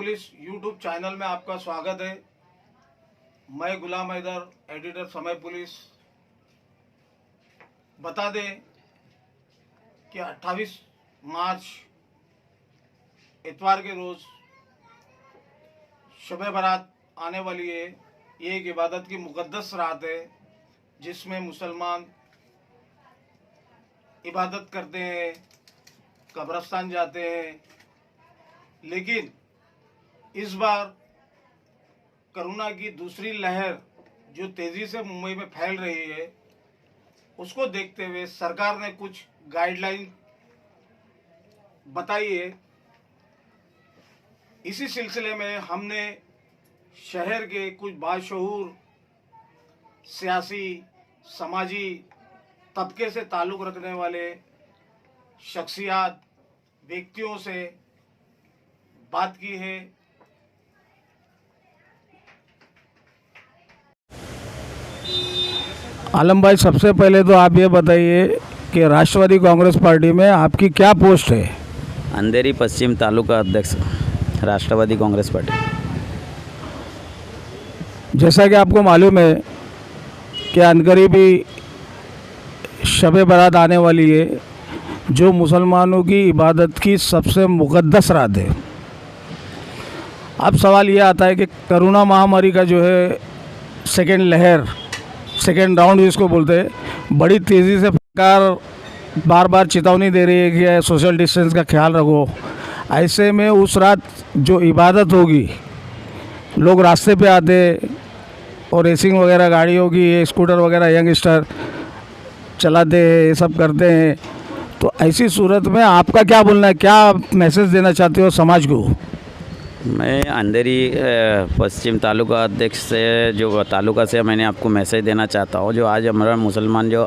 Police YouTube channel में आपका स्वागत है। मैं गुलाम हैदर, एडिटर समय पुलिस। बता दें कि 28 मार्च इतवार के रोज़ शब-ए बारात आने वाली है। ये एक इबादत की मुक़द्दस रात है जिसमें मुसलमान इबादत करते हैं, कब्रिस्तान जाते हैं। लेकिन इस बार कोरोना की दूसरी लहर जो तेज़ी से मुंबई में फैल रही है, उसको देखते हुए सरकार ने कुछ गाइडलाइन बताई है। इसी सिलसिले में हमने शहर के कुछ बाशऊर सियासी समाजी तबके से ताल्लुक़ रखने वाले शख्सियात व्यक्तियों से बात की है। आलम भाई, सबसे पहले तो आप ये बताइए कि राष्ट्रवादी कांग्रेस पार्टी में आपकी क्या पोस्ट है? अंधेरी पश्चिम तालुका अध्यक्ष, राष्ट्रवादी कांग्रेस पार्टी। जैसा कि आपको मालूम है कि अनकरीबी शब-ए बारात आने वाली है, जो मुसलमानों की इबादत की सबसे मुक़द्दस रात है। अब सवाल ये आता है कि कोरोना महामारी का जो है सेकेंड लहर, सेकेंड राउंड जिसको बोलते हैं, बड़ी तेज़ी से सरकार बार बार चेतावनी दे रही है कि सोशल डिस्टेंस का ख्याल रखो। ऐसे में उस रात जो इबादत होगी, लोग रास्ते पे आते और रेसिंग वगैरह गाड़ियों की, स्कूटर वगैरह यंगस्टर चलाते हैं, ये सब करते हैं। तो ऐसी सूरत में आपका क्या बोलना है, क्या मैसेज देना चाहते हो समाज को? मैं अंधेरी पश्चिम तालुका अध्यक्ष से, जो तालुका से मैंने आपको मैसेज देना चाहता हूँ। जो आज हमारा मुसलमान जो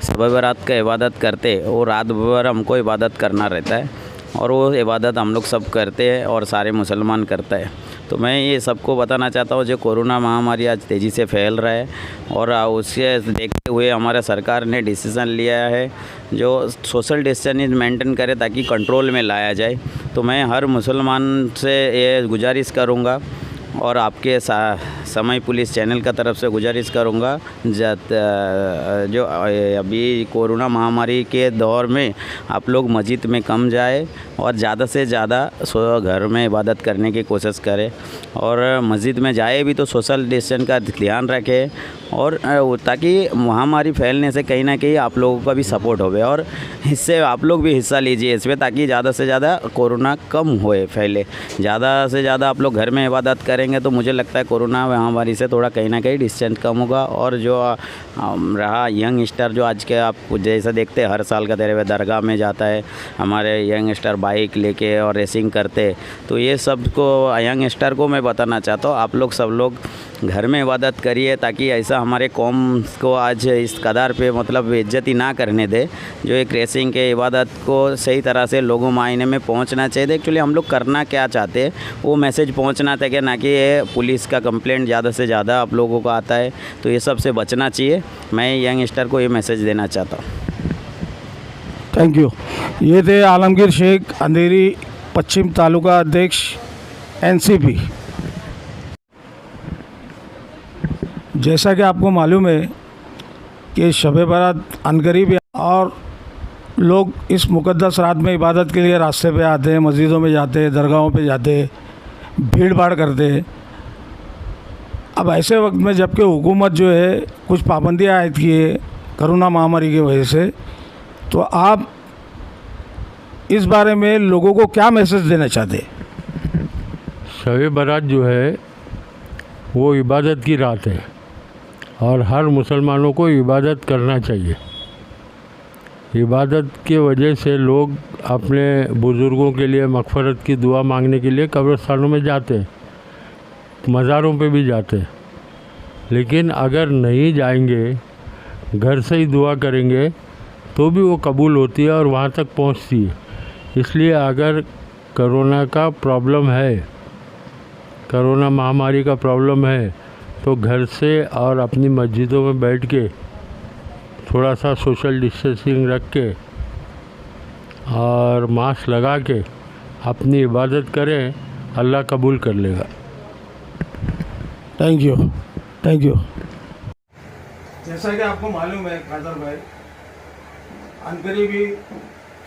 शब-ए बारात का इबादत करते, वो रात भर हमको इबादत करना रहता है और वो इबादत हम लोग सब करते हैं और सारे मुसलमान करते हैं। तो मैं ये सबको बताना चाहता हूँ, जो कोरोना महामारी आज तेज़ी से फैल रहा है और उससे देखते हुए हमारा सरकार ने डिसीज़न लिया है जो सोशल डिस्टेंस मेंटेन करे ताकि कंट्रोल में लाया जाए। तो मैं हर मुसलमान से ये गुजारिश करूँगा और आपके समय पुलिस चैनल का तरफ से गुजारिश करूँगा, जो अभी कोरोना महामारी के दौर में आप लोग मस्जिद में कम जाए और ज़्यादा से ज़्यादा घर में इबादत करने की कोशिश करें और मस्जिद में जाए भी तो सोशल डिस्टेंस का ध्यान रखें और ताकि महामारी फैलने से कहीं ना कहीं आप लोगों का भी सपोर्ट होवे और इससे आप लोग भी हिस्सा लीजिए इसमें, ताकि ज़्यादा से ज़्यादा कोरोना कम होए फैले। ज़्यादा से ज़्यादा आप लोग घर में इबादत करेंगे तो मुझे लगता है कोरोना महामारी से थोड़ा कहीं ना कहीं डिस्टेंस कम होगा। और जो रहा यंगस्टर, जो आज के आप जैसा देखते हैं हर साल का तेरे हुए दरगाह में जाता है हमारे यंगस्टर बाइक लेके और रेसिंग करते, तो ये सब को यंगस्टर को मैं बताना चाहता हूँ, आप लोग सब लोग घर में इबादत करिए ताकि ऐसा हमारे कौम को आज इस कदार पे मतलब इज्जती ना करने दे। जो एक रेसिंग के इबादत को सही तरह से लोगों मायने में पहुंचना चाहिए। एक्चुअली हम लोग करना क्या चाहते हैं वो मैसेज पहुंचना चाहिए, ना कि ये पुलिस का कंप्लेंट ज़्यादा से ज़्यादा आप लोगों को आता है, तो ये सब से बचना चाहिए। मैं यंगस्टर को ये मैसेज देना चाहता हूँ। Thank you. ये थे आलमगीर शेख, अंधेरी पश्चिम तालुका अध्यक्ष एनसीपी। जैसा कि आपको मालूम है कि शब-ए बारात अनकरीब है और लोग इस मुक़द्दस रात में इबादत के लिए रास्ते पे आते हैं, मस्जिदों में जाते हैं, दरगाहों पे जाते हैं, भीड़ भाड़ करते हैं। अब ऐसे वक्त में जबकि हुकूमत जो है कुछ पाबंदियाँ आयद की है कोरोना महामारी की वजह से, तो आप इस बारे में लोगों को क्या मैसेज देना चाहते हैं? शब-ए बारात जो है वो इबादत की रात है और हर मुसलमानों को इबादत करना चाहिए। इबादत की वजह से लोग अपने बुज़ुर्गों के लिए मग़फ़िरत की दुआ मांगने के लिए कब्रिस्तानों में जाते हैं, मज़ारों पे भी जाते हैं। लेकिन अगर नहीं जाएंगे, घर से ही दुआ करेंगे तो भी वो कबूल होती है और वहाँ तक पहुँचती है। इसलिए अगर कोरोना का प्रॉब्लम है, कोरोना महामारी का प्रॉब्लम है, तो घर से और अपनी मस्जिदों में बैठ के थोड़ा सा सोशल डिस्टेंसिंग रख के और मास्क लगा के अपनी इबादत करें अल्लाह कबूल कर लेगा। Thank you, thank you. जैसा कि आपको मालूम है कादर भाई, अनकरीब ही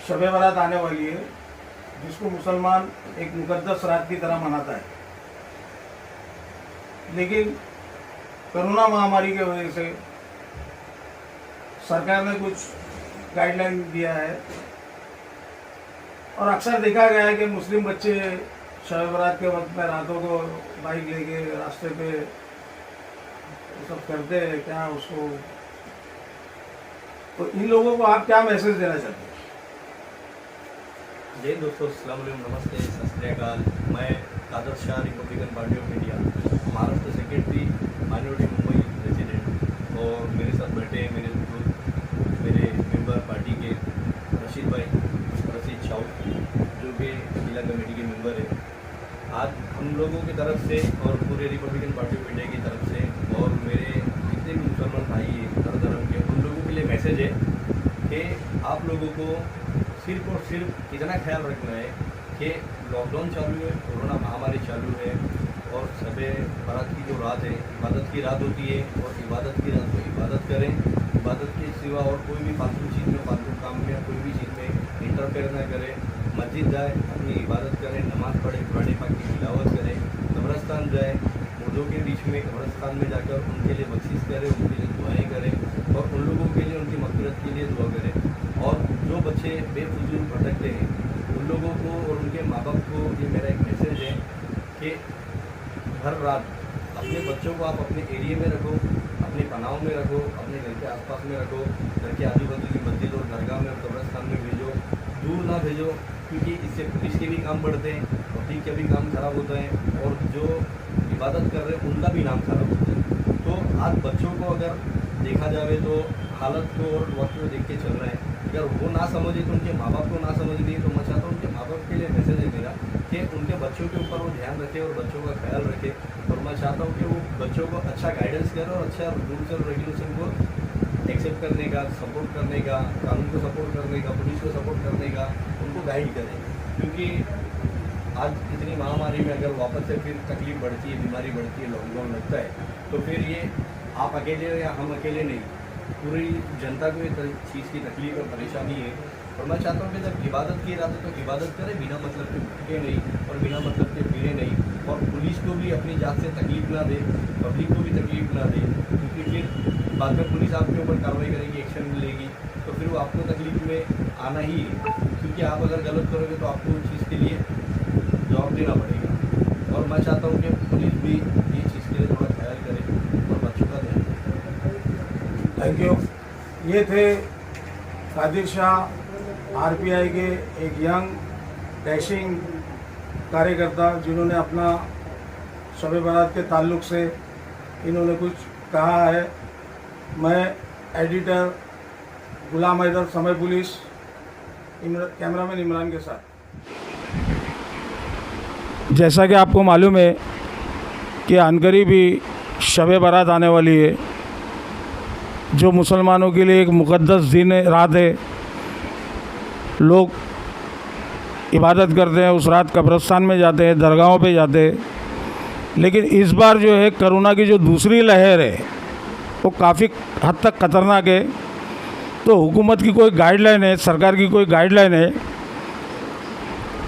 शब बारात आने वाली है, जिसको मुसलमान एक मुकद्दस रात की तरह मनाता है। लेकिन कोरोना महामारी की वजह से सरकार ने कुछ गाइडलाइन दिया है और अक्सर देखा गया है कि मुस्लिम बच्चे शब बारात के वक्त में रातों को बाइक लेके रास्ते पे सब करते हैं क्या उसको, तो इन लोगों को आप क्या मैसेज देना चाहते हैं? जय दोस्तों, अस्सलाम वालेकुम, नमस्ते, सत श्री अकाल। मैं Kadar Shah, Republican Party of India, Maharashtra secretary, minority Mumbai president, और मेरे साथ बैठे हैं मेरे दोस्त, मेरे मेंबर पार्टी के रशीद शाह, जो कि जिला कमेटी के मेंबर है। आज हम लोगों की तरफ से और पूरे रिपब्लिकन पार्टी ऑफ इंडिया की तरफ से और मेरे जितने भी मुसलमान भाई हैं हर धर्म के, उन लोगों के लिए मैसेज है कि आप लोगों को सिर्फ और सिर्फ इतना ख्याल रखना है कि लॉकडाउन चालू है, कोरोना महामारी चालू है, और शबे बारात की जो रात है इबादत की रात होती है, और इबादत की रात को इबादत करें। इबादत के सिवा और कोई भी फालतू चीज़ में, फालतू काम में या कोई भी चीज़ में इंटरफेयर ना करें। मस्जिद जाए, अपनी इबादत करें, नमाज़ पढ़े, कुरान पाक की तिलावत करें, कब्रस्तान जाए, मुर्दों के बीच में कब्रस्तान में जाकर उनके लिए बख्शिश करें, उनके लिए दुआएँ करें, और उन लोगों के लिए उनकी मग़फ़िरत के लिए दुआ करें। और जो बच्चे बेफजूल भटकते हैं उन लोगों को और उनके माँ बाप को ये मेरा एक मैसेज है कि हर रात अपने बच्चों को आप अपने एरिया में रखो, अपने पनाव में रखो, अपने घर के आसपास में रखो, घर के आजू बाजू की मस्जिद और दरगाह में और कब्रस्तान में भेजो, दूर ना भेजो, क्योंकि इससे पुलिस के भी काम बढ़ते हैं, पब्लिक का भी काम खराब होता है, और जो इबादत कर रहे हैं उनका भी नाम खराब होता है। तो आज बच्चों को अगर देखा जाए तो हालत को और वक्त को देख के चल रहा है। अगर वो ना समझे तो उनके माँ बाप को ना समझ नहीं, तो मैं चाहता हूँ उनके माँ बाप के लिए मैसेज है मेरा कि उनके बच्चों के ऊपर वो ध्यान रखे और बच्चों का ख्याल रखे। और मैं चाहता हूँ कि वो बच्चों को अच्छा गाइडेंस करे और अच्छा रूल्स और रेगुलेशन को एक्सेप्ट करने का, सपोर्ट करने का, कानून को सपोर्ट करने का, पुलिस को सपोर्ट करने का, उनको गाइड करें। क्योंकि आज इतनी महामारी में अगर वापस से फिर तकलीफ बढ़ती है, बीमारी बढ़ती है, लॉकडाउन लगता है, तो फिर ये आप अकेले या हम अकेले नहीं, पूरी जनता को ये चीज़ की तकलीफ और परेशानी है। और मैं चाहता हूँ कि जब इबादत की रात है तो इबादत करें, बिना मतलब के भटके नहीं और बिना मतलब के फिरे नहीं, और पुलिस को भी अपनी जात से तकलीफ ना दे, पब्लिक को भी तकलीफ ना दे, क्योंकि फिर बाद में पुलिस आपके ऊपर कार्रवाई करेगी, एक्शन मिलेगी, तो फिर वो आपको तकलीफ में आना ही है। क्योंकि आप अगर गलत करोगे तो आपको उस चीज़ के लिए जवाब देना पड़ेगा। और मैं चाहता हूँ कि पुलिस भी ये चीज़ के लिए थोड़ा ख्याल करे और बच्चों का ध्यान रखे। Thank you. ये थे कादिर शाह, आरपीआई के एक यंग डैशिंग कार्यकर्ता, जिन्होंने अपना शब बारात के ताल्लुक़ से इन्होंने कुछ कहा है। मैं एडिटर गुलाम हैदर, समय पुलिस, कैमरामैन इमरान के साथ। जैसा कि आपको मालूम है कि अनकरीब ही शब बारात आने वाली है, जो मुसलमानों के लिए एक मुक़द्दस दिन रात है। लोग इबादत करते हैं, उस रात कब्रिस्तान में जाते हैं, दरगाहों पे जाते हैं। लेकिन इस बार जो है कोरोना की जो दूसरी लहर है वो काफ़ी हद तक ख़तरनाक है। तो हुकूमत की कोई गाइडलाइन है, सरकार की कोई गाइडलाइन है,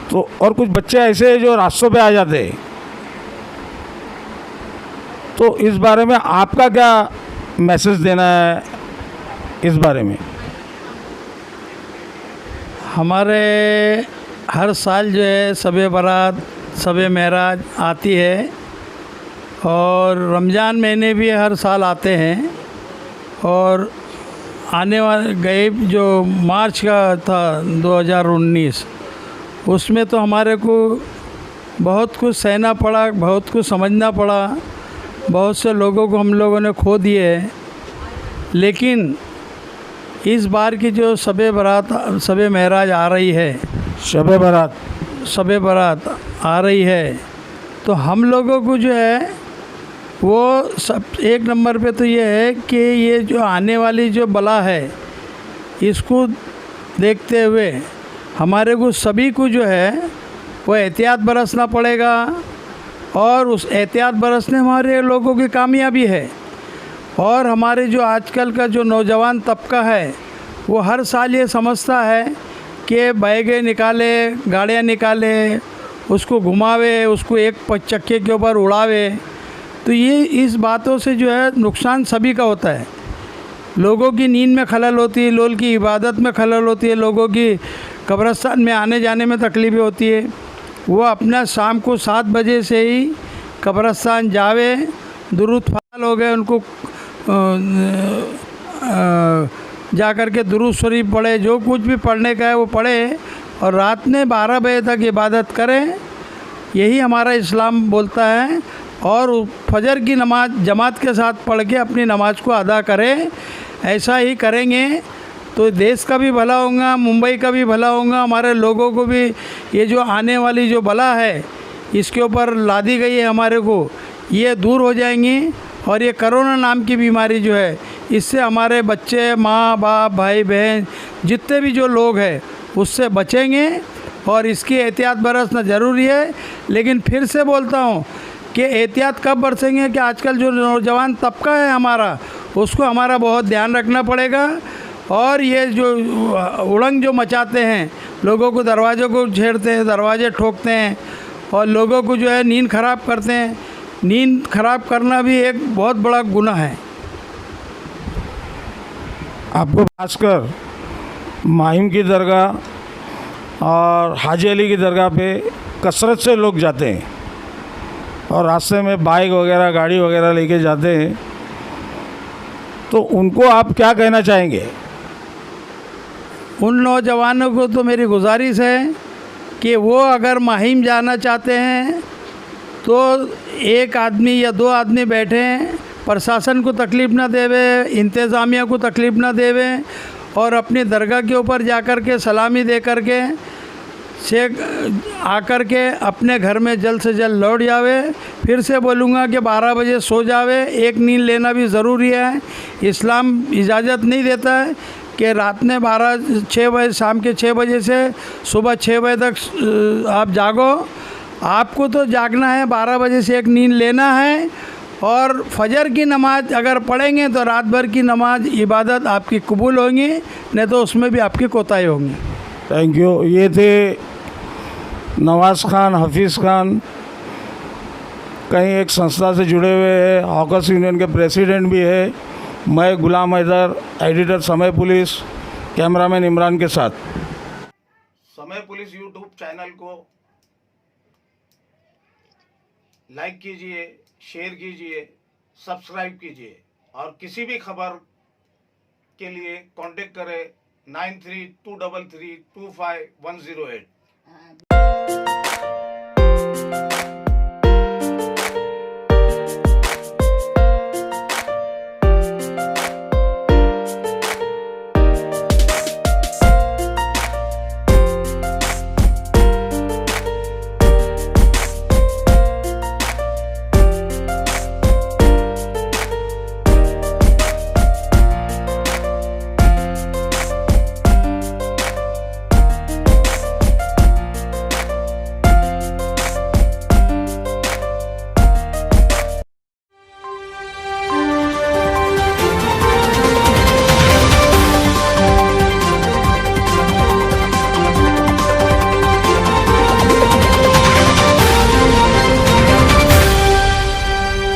तो और कुछ बच्चे ऐसे हैं जो रास्तों पे आ जाते हैं। तो इस बारे में आपका क्या मैसेज देना है इस बारे में? हमारे हर साल जो है शब बारात, शब मेराज आती है, और रमज़ान महीने भी हर साल आते हैं। और आने वाले गए जो मार्च का था 2019, उसमें तो हमारे को बहुत कुछ सहना पड़ा, बहुत कुछ समझना पड़ा, बहुत से लोगों को हम लोगों ने खो दिए। लेकिन इस बार की जो शब बारात, शब मेराज आ रही है, शब बारात आ रही है, तो हम लोगों को जो है वो सब एक नंबर पे तो ये है कि ये जो आने वाली जो बला है, इसको देखते हुए हमारे को सभी को जो है वो एहतियात बरतना पड़ेगा और उस एहतियात बरसने हमारे लोगों की कामयाबी है। और हमारे जो आजकल का जो नौजवान तबका है वो हर साल ये समझता है कि बैगे निकाले, गाड़ियाँ निकाले, उसको घुमावे, उसको एक चक्के के ऊपर उड़ावे, तो ये इस बातों से जो है नुकसान सभी का होता है। लोगों की नींद में खलल होती है, लोगों की इबादत में खलल होती है, लोगों की कब्रिस्तान में आने जाने में तकलीफ़ें होती है। वो अपना शाम को 7 बजे से ही कब्रिस्तान जावे, दुरूद फाल हो गए उनको जा कर के दुरूद शरीफ पढ़े, जो कुछ भी पढ़ने का है वो पढ़े और रात में 12 बजे तक इबादत करें। यही हमारा इस्लाम बोलता है। और फजर की नमाज़ जमात के साथ पढ़ के अपनी नमाज को अदा करें। ऐसा ही करेंगे तो देश का भी भला होगा, मुंबई का भी भला होगा, हमारे लोगों को भी ये जो आने वाली जो बला है इसके ऊपर लादी गई है हमारे को, ये दूर हो जाएंगी। और ये कोरोना नाम की बीमारी जो है इससे हमारे बच्चे, माँ बाप, भाई बहन जितने भी जो लोग हैं उससे बचेंगे और इसकी एहतियात बरतना ज़रूरी है। लेकिन फिर से बोलता हूँ कि एहतियात कब बरसेंगे कि आजकल जो नौजवान तबका है हमारा, उसको हमारा बहुत ध्यान रखना पड़ेगा। और ये जो उड़ंग जो मचाते हैं, लोगों को दरवाज़ों को छेड़ते हैं, दरवाजे ठोकते हैं और लोगों को जो है नींद ख़राब करते हैं। नींद ख़राब करना भी एक बहुत बड़ा गुनाह है। आपको खासकर माहिम की दरगाह और हाजी अली की दरगाह पे कसरत से लोग जाते हैं और रास्ते में बाइक वगैरह, गाड़ी वगैरह लेके जाते हैं, तो उनको आप क्या कहना चाहेंगे? उन नौजवानों को तो मेरी गुजारिश है कि वो अगर माहिम जाना चाहते हैं तो एक आदमी या 2 आदमी बैठें, प्रशासन को तकलीफ़ ना देवे, इंतज़ामिया को तकलीफ़ ना देवे और अपनी दरगाह के ऊपर जा कर के सलामी दे कर के शेख आकर के अपने घर में जल्द से जल्द लौट जावे। फिर से बोलूँगा कि 12 बजे सो जावे, एक नींद लेना भी ज़रूरी है। इस्लाम इजाज़त नहीं देता है कि रात में 6 बजे, शाम के 6 बजे से सुबह 6 बजे तक आप जागो। आपको तो जागना है, 12 बजे से एक नींद लेना है और फजर की नमाज़ अगर पढ़ेंगे तो रात भर की नमाज इबादत आपकी कबूल होंगी, नहीं तो उसमें भी आपकी कोताही होंगी। Thank you. ये थे नवाज़ खान, हफीज़ खान, कहीं एक संस्था से जुड़े हुए हैं, हॉकर्स यूनियन के प्रेसिडेंट भी है। मैं गुलाम हैदर, एडिटर समय पुलिस, कैमरामैन इमरान के साथ। समय पुलिस यूट्यूब चैनल को लाइक कीजिए, शेयर कीजिए, सब्सक्राइब कीजिए और किसी भी खबर के लिए कांटेक्ट करें 9323325108।